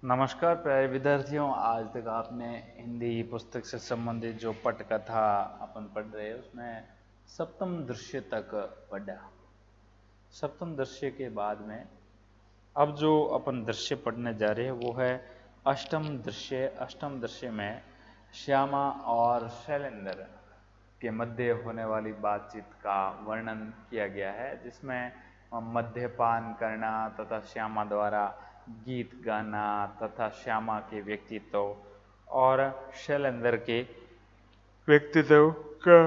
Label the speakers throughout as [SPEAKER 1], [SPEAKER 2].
[SPEAKER 1] नमस्कार प्यारे विद्यार्थियों। आज तक आपने हिंदी पुस्तक से संबंधित जो पटकथा अपन पढ़ रहे हैं उसमें सप्तम दृश्य तक पढ़ा। सप्तम दृश्य के बाद में अब जो अपन दृश्य पढ़ने जा रहे हैं वो है अष्टम दृश्य। अष्टम दृश्य में श्यामा और शैलेंद्र के मध्य होने वाली बातचीत का वर्णन किया गया है, जिसमें मद्यपान करना तथा श्यामा द्वारा गीत गाना तथा श्यामा के व्यक्तित्व और शैलेंद्र के व्यक्तित्व का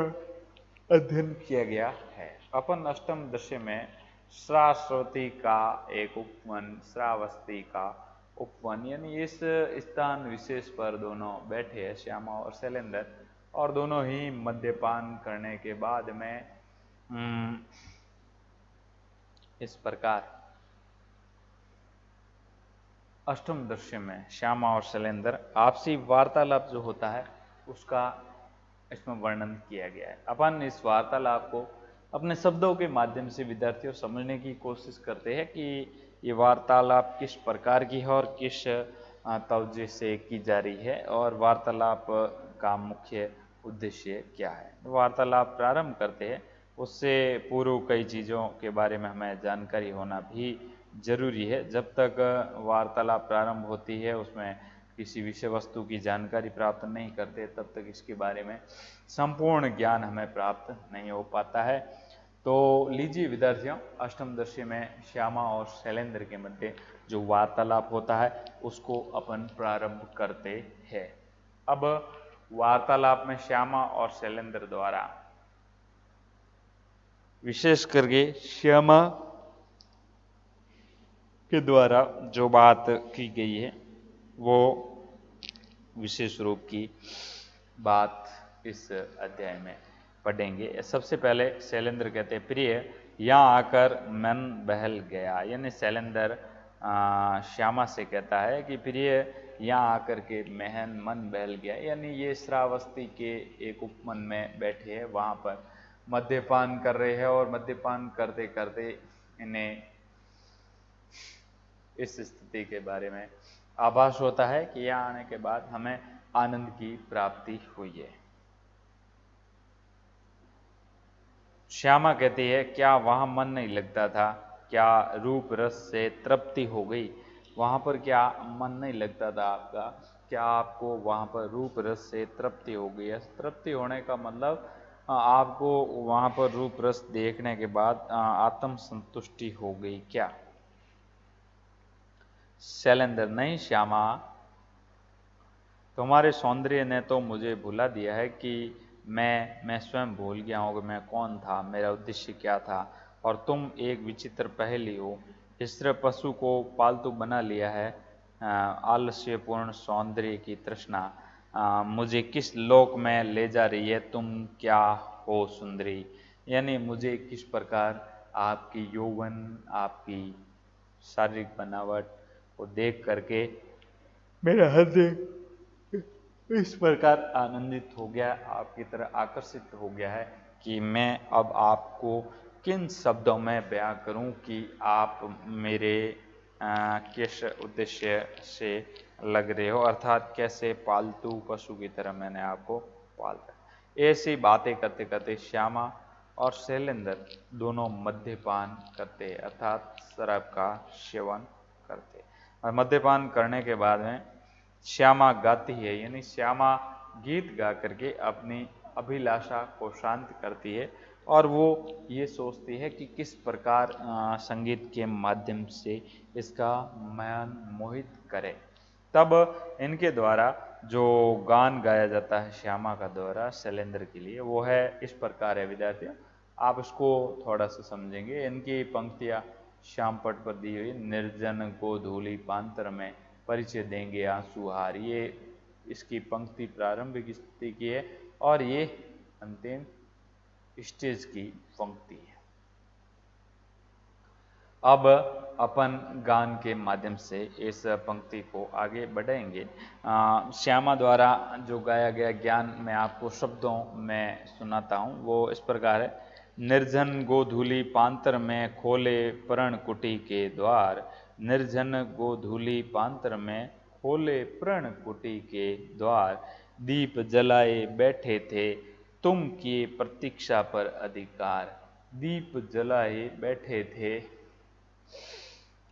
[SPEAKER 1] अध्ययन किया गया है। अपन अष्टम दृश्य में श्रावस्ती का एक उपवन, श्रावस्ती का उपवन यानी इस स्थान विशेष पर दोनों बैठे हैं, श्यामा और शैलेंद्र, और दोनों ही मद्यपान करने के बाद में इस प्रकार अष्टम दृश्य में श्यामा और शैलेंद्र आपसी वार्तालाप जो होता है उसका इसमें वर्णन किया गया है। अपन इस वार्तालाप को अपने शब्दों के माध्यम से विद्यार्थियों समझने की कोशिश करते हैं कि ये वार्तालाप किस प्रकार की है और किस तवज्जो से की जा रही है और वार्तालाप का मुख्य उद्देश्य क्या है। वार्तालाप प्रारंभ करते हैं उससे पूर्व कई चीज़ों के बारे में हमें जानकारी होना भी जरूरी है। जब तक वार्तालाप प्रारंभ होती है उसमें किसी विषय वस्तु की जानकारी प्राप्त नहीं करते तब तक इसके बारे में संपूर्ण ज्ञान हमें प्राप्त नहीं हो पाता है। तो लीजिए विद्यार्थियों, अष्टम दृश्य में श्यामा और शैलेंद्र के मध्य जो वार्तालाप होता है उसको अपन प्रारंभ करते हैं। अब वार्तालाप में श्यामा और शैलेंद्र द्वारा, विशेष करके श्यामा के द्वारा जो बात की गई है वो विशेष रूप की बात इस अध्याय में पढ़ेंगे। सबसे पहले शैलेंद्र कहते हैं, प्रिय यहाँ आकर मन बहल गया। यानी शैलेंद्र श्यामा से कहता है कि प्रिय यहाँ आकर के महन मन बहल गया। यानी ये श्रावस्ती के एक उपवन में बैठे हैं, वहाँ पर मद्यपान कर रहे हैं और मद्यपान करते करते इन्हें इस स्थिति के बारे में आभास होता है कि यहाँ आने के बाद हमें आनंद की प्राप्ति हुई है। श्यामा कहती है, क्या वहां मन नहीं लगता था? क्या रूप रस से तृप्ति हो गई? वहां पर क्या मन नहीं लगता था आपका? क्या आपको वहां पर रूप रस से तृप्ति हो गई है? तृप्ति होने का मतलब आपको वहां पर रूप रस देखने के बाद आत्म संतुष्टि हो गई क्या? शैलेंद्र, नहीं श्यामा, तुम्हारे सौंदर्य ने तो मुझे भुला दिया है कि मैं स्वयं भूल गया हूँ कि मैं कौन था, मेरा उद्देश्य क्या था। और तुम एक विचित्र पहेली हो। इस तरह पशु को पालतू बना लिया है। आलस्यपूर्ण सौंदर्य की तृष्णा मुझे किस लोक में ले जा रही है? तुम क्या हो सुंदरी? यानी मुझे किस प्रकार आपकी यौवन, आपकी शारीरिक बनावट को देख करके मेरा हृदय इस प्रकार आनंदित हो गया, आपकी तरह आकर्षित हो गया है कि मैं अब आपको किन शब्दों में बयां करूं कि आप मेरे किस उद्देश्य से लग रहे हो, अर्थात कैसे पालतू पशु की तरह मैंने आपको पाला। ऐसी बातें करते करते श्यामा और शैलेंद्र दोनों मद्यपान करते, अर्थात शराब का सेवन करते। और मद्यपान करने के बाद में श्यामा गाती है, यानी श्यामा गीत गा करके अपनी अभिलाषा को शांत करती है और वो ये सोचती है कि किस प्रकार संगीत के माध्यम से इसका मन मोहित करे। तब इनके द्वारा जो गान गाया जाता है श्यामा का द्वारा शैलेंद्र के लिए, वो है इस प्रकार है विद्यार्थियों, आप इसको थोड़ा सा समझेंगे। इनकी पंक्तियाँ श्यामपट पर दी हुई। निर्जन गोधूलि पान्तर में परिचय देंगे आंसुहार, ये इसकी पंक्ति प्रारंभिक स्थिति की है और ये अंतिम स्टेज की पंक्ति है। अब अपन गान के माध्यम से इस पंक्ति को आगे बढ़ाएंगे। श्यामा द्वारा जो गाया गया ज्ञान मैं आपको शब्दों में सुनाता हूँ, वो इस प्रकार है। निर्जन गोधूलि पान्तर में खोले पर्ण कुटी के द्वार, निर्जन गोधूलि पान्तर में खोले प्रण कुटी के द्वार, दीप जलाए बैठे थे, तुम किए प्रतीक्षा पर अधिकार। दीप जलाए बैठे थे,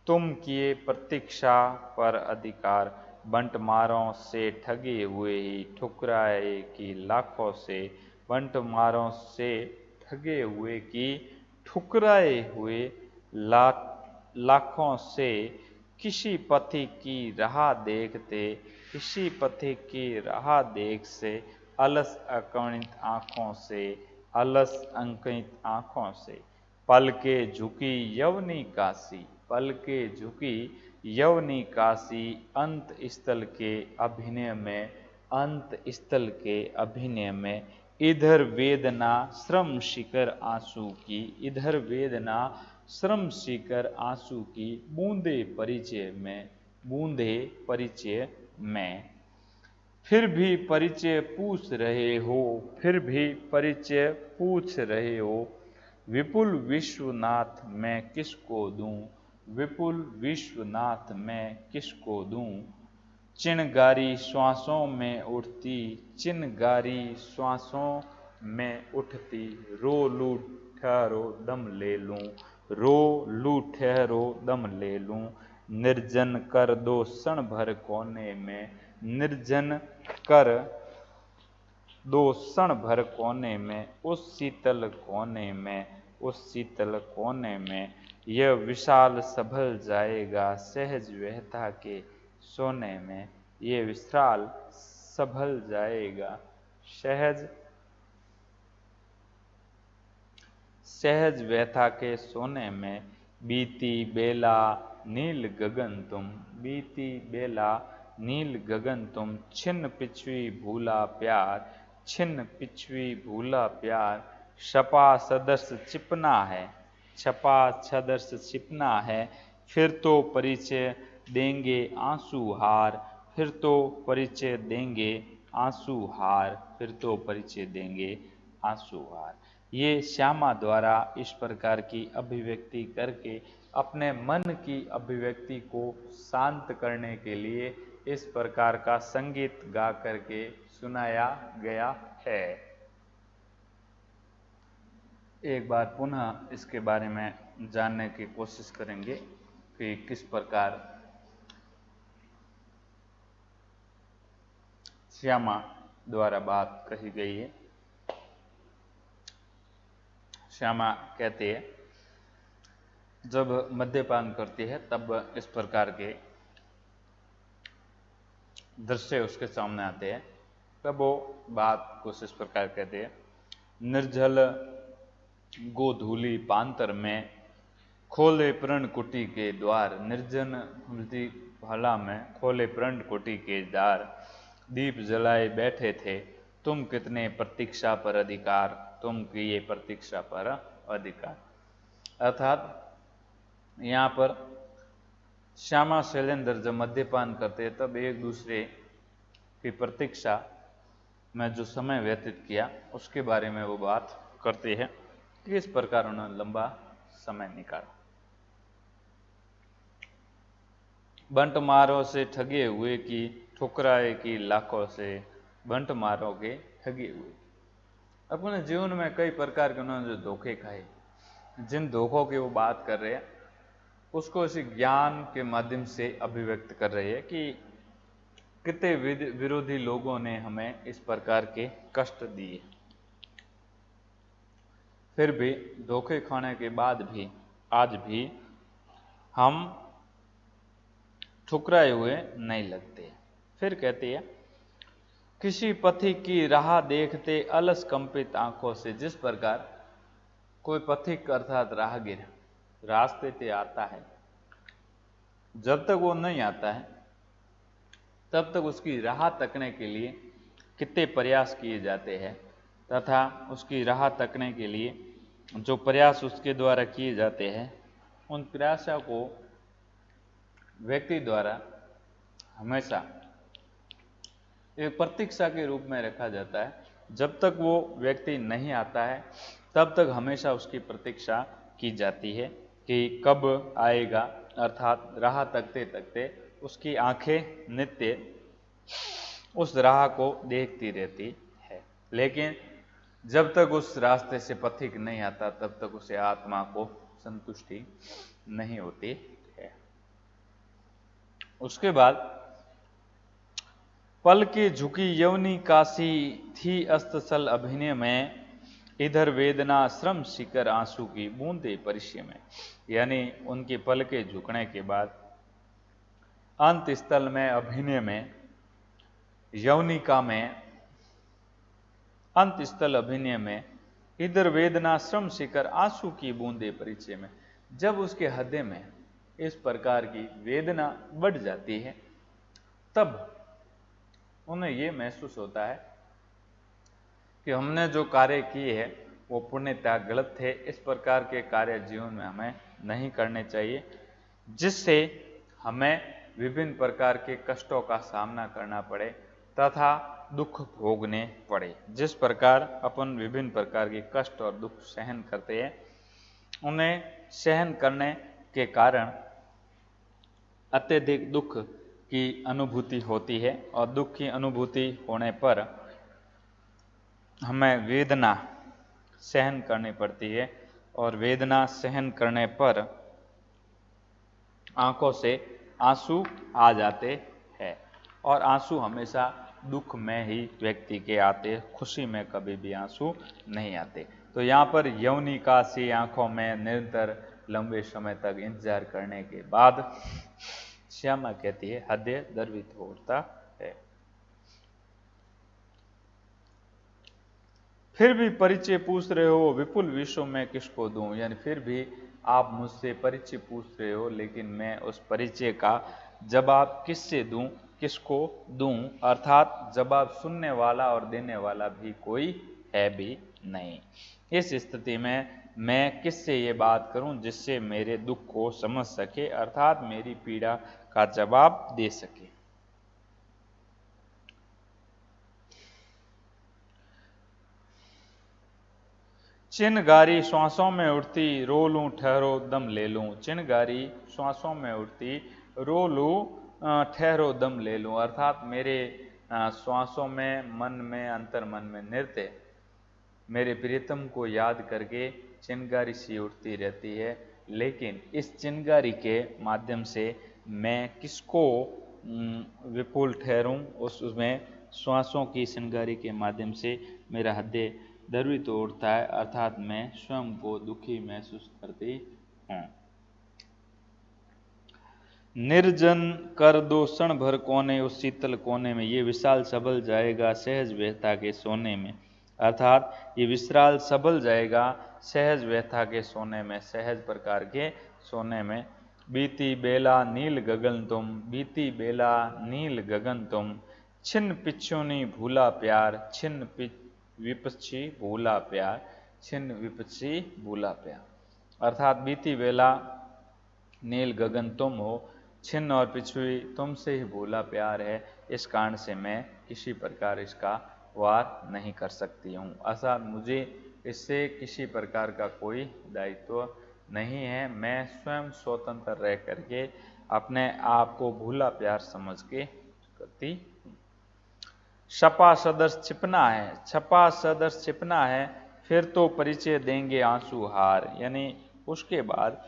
[SPEAKER 1] तुम किए प्रतीक्षा पर अधिकार। बंट मारों से ठगे हुए ही ठुकराए की लाखों से, बंट मारों से ठगे हुए की ठुकराए हुए लाखों से, किसी पथिक की राह देखते, किसी पथिक की राह देख से, अलस अंकित आंखों से, अलस अंकित आंखों से, पलके झुकी यवनी काशी, पलके झुकी यवनी काशी, अंत स्थल के अभिनय में, अंत स्थल के अभिनय में, इधर वेदना श्रम शिकर आंसू की, इधर वेदना श्रम शिकर आंसू की, बूंदे परिचय में, बूंदे परिचय में। फिर भी परिचय पूछ रहे हो, फिर भी परिचय पूछ रहे हो, विपुल विश्वनाथ मैं किसको दूं, विपुल विश्वनाथ मैं किसको दूं। चिनगारी श्वासों में उठती, चिनगारी श्वासों में उठती, रो लूं ठहरो दम ले लूं, रो लूं ठहरो दम ले लूं। निर्जन कर दो क्षण भर कोने में, निर्जन कर दो क्षण भर कोने में, उस शीतल कोने में, उस शीतल कोने में। यह विशाल संभल जाएगा सहज व्यथा के सोने में, ये विशाल संभल जाएगा सहज सहज व्यथा के सोने में। बीती बेला नील गगन तुम, बीती बेला नील गगन तुम, छिन्न पिछवी भूला प्यार, छिन्न पिछवी भूला प्यार। छपा सदर्श छिपना है, छपा सदर्श छिपना है, फिर तो परिचय देंगे आंसू हार, फिर तो परिचय देंगे आंसू हार, फिर तो परिचय देंगे आंसू हार। ये श्यामा द्वारा इस प्रकार की अभिव्यक्ति करके अपने मन की अभिव्यक्ति को शांत करने के लिए इस प्रकार का संगीत गा करके सुनाया गया है। एक बार पुनः इसके बारे में जानने की कोशिश करेंगे कि किस प्रकार श्यामा द्वारा बात कही गई है। श्यामा कहते हैं जब मद्यपान करती है तब इस प्रकार के दृश्य उसके सामने आते हैं, तब वो बात कुछ इस प्रकार कहते हैं। निर्जल गोधूली पांतर में खोले प्रण कुटी के द्वार, निर्जन हृदय भला में खोले प्रण कुटी के द्वार, दीप जलाए बैठे थे, तुम कितने प्रतीक्षा पर अधिकार, तुम किए प्रतीक्षा पर अधिकार। अर्थात यहाँ पर श्यामा शैलेंद्र जब मद्यपान करते तब एक दूसरे की प्रतीक्षा में जो समय व्यतीत किया उसके बारे में वो बात करते हैं कि इस प्रकार उन्होंने लंबा समय निकाला। बंट मारो से ठगे हुए की ठुकराए की लाखों से, बंट मारो के ठगे हुए। अपने जीवन में कई प्रकार के उन्होंने जो धोखे खाए, जिन धोखों की वो बात कर रहे हैं उसको इसी ज्ञान के माध्यम से अभिव्यक्त कर रहे हैं कि कितने विरोधी लोगों ने हमें इस प्रकार के कष्ट दिए, फिर भी धोखे खाने के बाद भी आज भी हम ठुकराए हुए नहीं लगते। फिर कहती है किसी पथिक की राह देखते अलस कंपित आंखों से, जिस प्रकार कोई पथिक अर्थात राहगीर रास्ते पे आता है, जब तक वो नहीं आता है तब तक उसकी राह तकने के लिए कितने प्रयास किए जाते हैं, तथा उसकी राह तकने के लिए जो प्रयास उसके द्वारा किए जाते हैं उन प्रयासों को व्यक्ति द्वारा हमेशा एक प्रतीक्षा के रूप में रखा जाता है। जब तक वो व्यक्ति नहीं आता है तब तक हमेशा उसकी प्रतीक्षा की जाती है कि कब आएगा, अर्थात राह तकते तकते उसकी आंखें नित्य उस राह को देखती रहती है, लेकिन जब तक उस रास्ते से पथिक नहीं आता तब तक उसे आत्मा को संतुष्टि नहीं होती है। उसके बाद पल की झुकी यवनी काशी थी अस्तसल अभिनय में, इधर वेदना श्रम शिकर आंसू की बूंदे परिचय में। यानी उनके पल के झुकने के बाद अंत स्थल में अभिनय में, यवनिका में, अंत स्थल अभिनय में, इधर वेदना श्रम शिकर आंसू की बूंदे परिचय में। जब उसके हृदय में इस प्रकार की वेदना बढ़ जाती है तब उन्हें यह महसूस होता है कि हमने जो कार्य किए हैं वो पूर्णतः गलत थे। इस प्रकार के कार्य जीवन में हमें नहीं करने चाहिए, जिससे हमें विभिन्न प्रकार के कष्टों का सामना करना पड़े तथा दुख भोगने पड़े। जिस प्रकार अपन विभिन्न प्रकार के कष्ट और दुख सहन करते हैं, उन्हें सहन करने के कारण अत्यधिक दुख की अनुभूति होती है और दुख की अनुभूति होने पर हमें वेदना सहन करनी पड़ती है और वेदना सहन करने पर आंखों से आंसू आ जाते हैं और आंसू हमेशा दुख में ही व्यक्ति के आते, खुशी में कभी भी आंसू नहीं आते। तो यहाँ पर यवनिका सी आंखों में निरंतर लंबे समय तक इंतजार करने के बाद श्यामा कहती है हृदय द्रवित होता है। फिर भी परिचय पूछ रहे हो विपुल विश्व में किसको दूं, यानी फिर भी आप मुझसे परिचय पूछ रहे हो, लेकिन मैं उस परिचय का जवाब किससे दूं, किसको दूं, अर्थात जवाब सुनने वाला और देने वाला भी कोई है भी नहीं। इस स्थिति में मैं किससे ये बात करूं जिससे मेरे दुख को समझ सके, अर्थात मेरी पीड़ा का जवाब दे सके। चिनगारी श्वासों में उठती, रो लूं ठहरो दम ले लूं। चिनगारी श्वासों में उठती, रो लूं ठहरो दम ले लूं, अर्थात मेरे श्वासों में, मन में, अंतर मन में नृत्य मेरे प्रियतम को याद करके चिनगारी सी उठती रहती है। लेकिन इस चिनगारी के माध्यम से मैं किसको विपुल ठहरूं, उसमें श्वासों की चिनगारी के माध्यम से मेरा हृदय द्रवित उठता है, अर्थात मैं स्वयं को दुखी महसूस करती हूँ। निर्जन कर दो क्षण भर कोने उस शीतल कोने में, ये विशाल सबल जाएगा सहज व्यथा के सोने में, अर्थात ये विशाल सबल जाएगा सहज व्यथा के सोने में, सहज प्रकार के सोने में। बीती बेला नील गगन तुम, बीती बेला नील गगन तुम, छिन्न पिछुनी भूला प्यार, छिन्न विपक्षी भूला प्यार, छिन्न विपक्षी भूला प्यार, अर्थात बीती बेला नील गगन तुम हो, छिन्न और पिछुई तुमसे ही भूला प्यार है, इस कारण से मैं किसी प्रकार इसका वार नहीं कर सकती हूँ, अर्थात मुझे इससे किसी प्रकार का कोई दायित्व नहीं है। मैं स्वयं स्वतंत्र रह करके अपने आप को भूला प्यार समझ के करती हूँ। छपा सदर्श छिपना है, छपा सदर्श छिपना है, फिर तो परिचय देंगे आंसू हार, यानी उसके बाद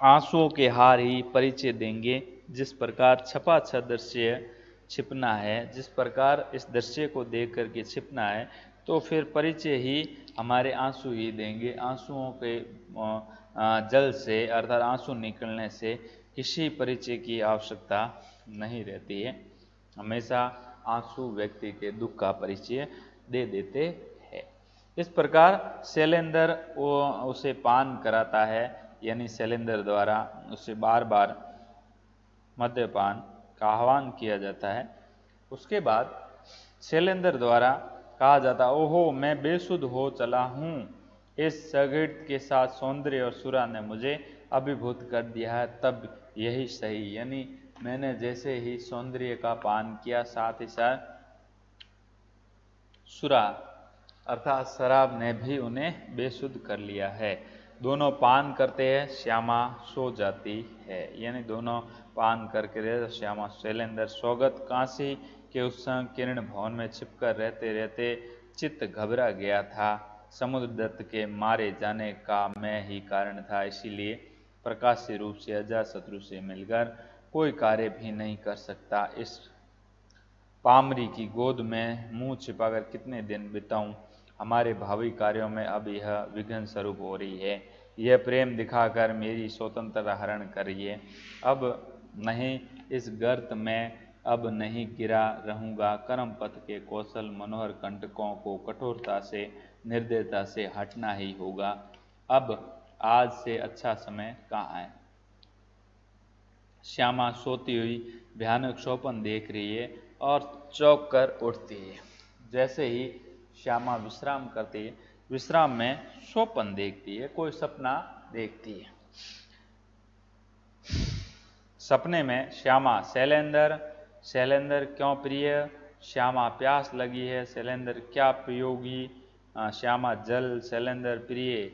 [SPEAKER 1] आंसुओं के हार ही परिचय देंगे। जिस प्रकार छपा दृश्य छिपना है, जिस प्रकार इस दृश्य को देख करके छिपना है, तो फिर परिचय ही हमारे आंसू ही देंगे। आंसुओं के जल से, अर्थात आंसू निकलने से किसी परिचय की आवश्यकता नहीं रहती है। हमेशा आंसू व्यक्ति के दुख का परिचय दे देते हैं। इस प्रकार शैलेंद्र उसे पान कराता है, यानी शैलेंद्र द्वारा उसे बार बार मद्यपान का आह्वान किया जाता है। उसके बाद शैलेंद्र द्वारा कहा जाता, ओहो मैं बेसुध हो चला हूँ, इस सगीत के साथ सौंदर्य और सुरा ने मुझे अभिभूत कर दिया है, तब यही सही, यानी मैंने जैसे ही सौंदर्य का पान किया, साथ ही साथ सुरा अर्थात शराब ने भी उन्हें बेसुध कर लिया है। दोनों पान करते हैं, श्यामा सो जाती है। यानी दोनों पान करके रहते, श्यामा। शैलेंद्र स्वगत काशी के उस किरण भवन में छिपकर रहते रहते चित्त घबरा गया था। समुद्रदत्त के मारे जाने का मैं ही कारण था, इसीलिए प्रकाश्य रूप से अजातशत्रु से मिलकर कोई कार्य भी नहीं कर सकता। इस पामरी की गोद में मुंह छिपाकर कितने दिन बिताऊं? हमारे भावी कार्यों में अब यह विघ्न स्वरूप हो रही है। यह प्रेम दिखाकर मेरी स्वतंत्रता हरण करिए। अब नहीं, इस गर्त में अब नहीं गिरा रहूंगा। कर्म पथ के कौशल मनोहर कंटकों को कठोरता से निर्दयता से हटना ही होगा। अब आज से अच्छा समय कहाँ है? श्यामा सोती हुई भयानक स्वप्न देख रही है और चौंक कर उठती है। जैसे ही श्यामा विश्राम करती है, विश्राम में स्वप्न देखती है, कोई सपना देखती है। सपने में श्यामा, शैलेंद्र, शैलेंद्र क्यों प्रिय? श्यामा, प्यास लगी है। शैलेंद्र, क्या पियोगी? श्यामा, जल। शैलेंद्र, प्रिय,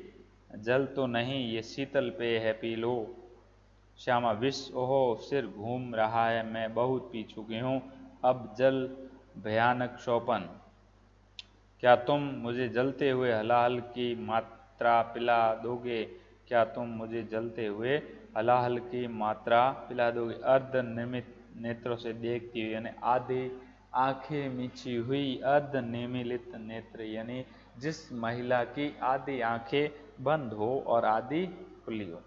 [SPEAKER 1] जल तो नहीं, ये शीतल पेय है, पी लो। श्यामा, विष। ओहो, सिर घूम रहा है, मैं बहुत पी चुकी हूँ, अब जल। भयानक स्वप्न। क्या तुम मुझे जलते हुए हलाहल की मात्रा पिला दोगे? क्या तुम मुझे जलते हुए हलाहल की मात्रा पिला दोगे? अर्ध निमित नेत्रों से देखती हुई, यानी आधी आंखें मीची हुई, अर्ध निमीलित नेत्र, यानी जिस महिला की आधी आंखें बंद हो और आधी खुली हो।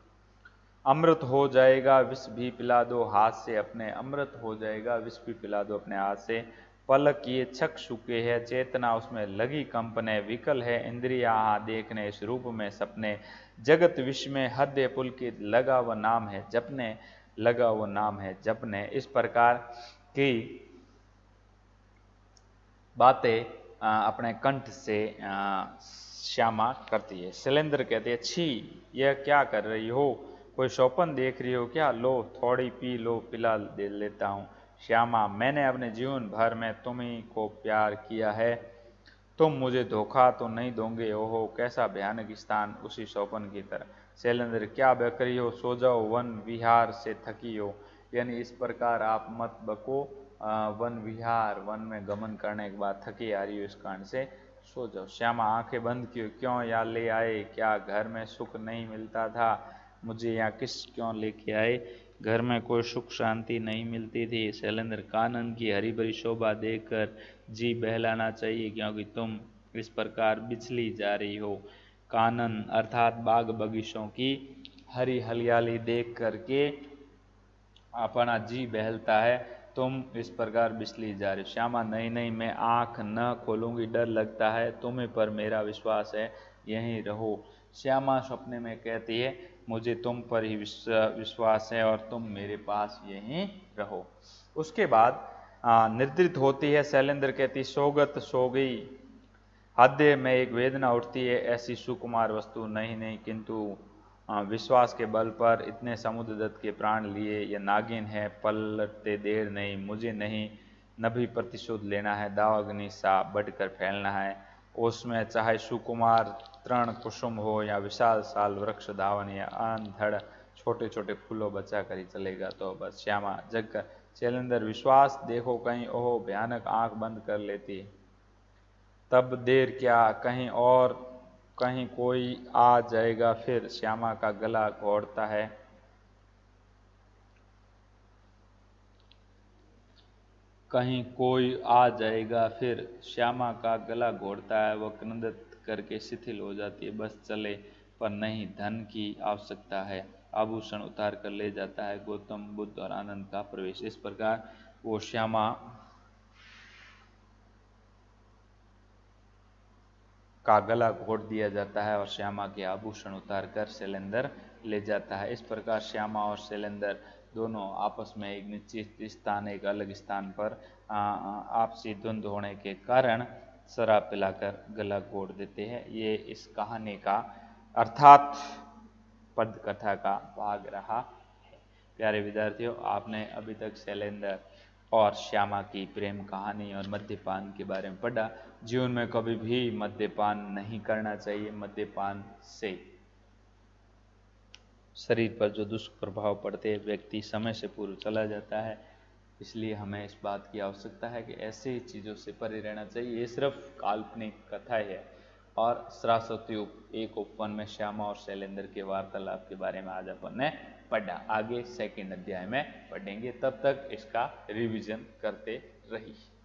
[SPEAKER 1] अमृत हो जाएगा, विष भी पिला दो हाथ से अपने। अमृत हो जाएगा, विष भी पिला दो अपने हाथ से। पलक ये छक चुके है, चेतना उसमें लगी कंपने। विकल है इंद्रिया देखने इस रूप में सपने। जगत विश्व में हृदय पुलकित, लगा वो नाम है जपने, लगा वो नाम है जपने। इस प्रकार की बातें अपने कंठ से श्यामा करती है। शैलेंद्र कहते हैं, छी, यह क्या कर रही हो? कोई स्वप्न देख रही हो क्या? लो, थोड़ी पी लो, पिला दे लेता हूँ। श्यामा, मैंने अपने जीवन भर में तुम्ही को प्यार किया है, तुम मुझे धोखा तो नहीं दोगे? ओहो, कैसा भयानक स्थान, उसी स्वप्न की तरह। शैलेंद्र, क्या बक रही हो? सो जाओ, वन विहार से थकी हो। यानी इस प्रकार आप मत बको, वन विहार, वन में गमन करने के बाद थकी आ रही हो, इस कारण से सो जाओ। श्यामा, आंखें बंद क्यों यहाँ ले आए? क्या घर में सुख नहीं मिलता था? मुझे यहाँ किस क्यों लेके आए? घर में कोई सुख शांति नहीं मिलती थी। शैलेंद्र, कानन की हरी भरी शोभा देखकर जी बहलाना चाहिए, क्योंकि तुम इस प्रकार बिछली जा रही हो। कानन अर्थात बाग बगीचों की हरी हरियाली देख करके अपना जी बहलता है, तुम इस प्रकार बिछली जा रही हो। श्यामा, नहीं नहीं, मैं आंख न खोलूंगी, डर लगता है, तुम्हें पर मेरा विश्वास है, यहीं रहो। श्यामा सपने में कहती है, मुझे तुम पर ही विश्वास है और तुम मेरे पास यहीं रहो। उसके बाद निद्रित होती है। शैलेंद्र कहती, सोगत सो गई, हृदय में एक वेदना उठती है, ऐसी सुकुमार वस्तु नहीं नहीं, किंतु विश्वास के बल पर इतने समुद्रदत्त के प्राण लिए। यह नागिन है, पलटते देर नहीं, मुझे नहीं नभी प्रतिशोध लेना है, दावाग्नि सा बढ़कर फैलना है। उसमें चाहे सुकुमार तृण कुसुम हो या विशाल साल वृक्ष धावन या अनधड़ छोटे छोटे फूलों बचा कर ही चलेगा तो बस। श्यामा जग कर, शैलेंद्र, विश्वास देखो कहीं, ओहो, भयानक आंख बंद कर लेती है। तब देर क्या, कहीं और कहीं कोई आ जाएगा फिर। श्यामा का गला घोटता है, कहीं कोई आ जाएगा फिर। श्यामा का गला घोटता है, वह क्रंदित करके शिथिल हो जाती है। बस चले, पर नहीं, धन की आवश्यकता है। आभूषण उतार कर ले जाता है। गौतम बुद्ध और आनंद का प्रवेश। इस प्रकार वो श्यामा का गला घोट दिया जाता है और श्यामा के आभूषण उतार कर शैलेंद्र ले जाता है। इस प्रकार श्यामा और शैलेंद्र दोनों आपस में एक निश्चित स्थान, एक अलग स्थान पर आपसी द्वंद्व होने के कारण शराब पिलाकर गला घोट देते हैं। ये इस कहानी का अर्थात पद कथा का भाग रहा है। प्यारे विद्यार्थियों, आपने अभी तक शैलेंद्र और श्यामा की प्रेम कहानी और मद्यपान के बारे में पढ़ा। जीवन में कभी भी मद्यपान नहीं करना चाहिए। मद्यपान से शरीर पर जो दुष्प्रभाव पड़ते हैं व्यक्ति समय से पूर्व चला जाता है। इसलिए हमें इस बात की आवश्यकता है कि ऐसी चीज़ों से परे रहना चाहिए। ये सिर्फ काल्पनिक कथा है। और सरस्वती एक उपवन में श्यामा और शैलेंद्र के वार्तालाप के बारे में आज अपन ने पढ़ा। आगे सेकंड अध्याय में पढ़ेंगे, तब तक इसका रिवीजन करते रहिए।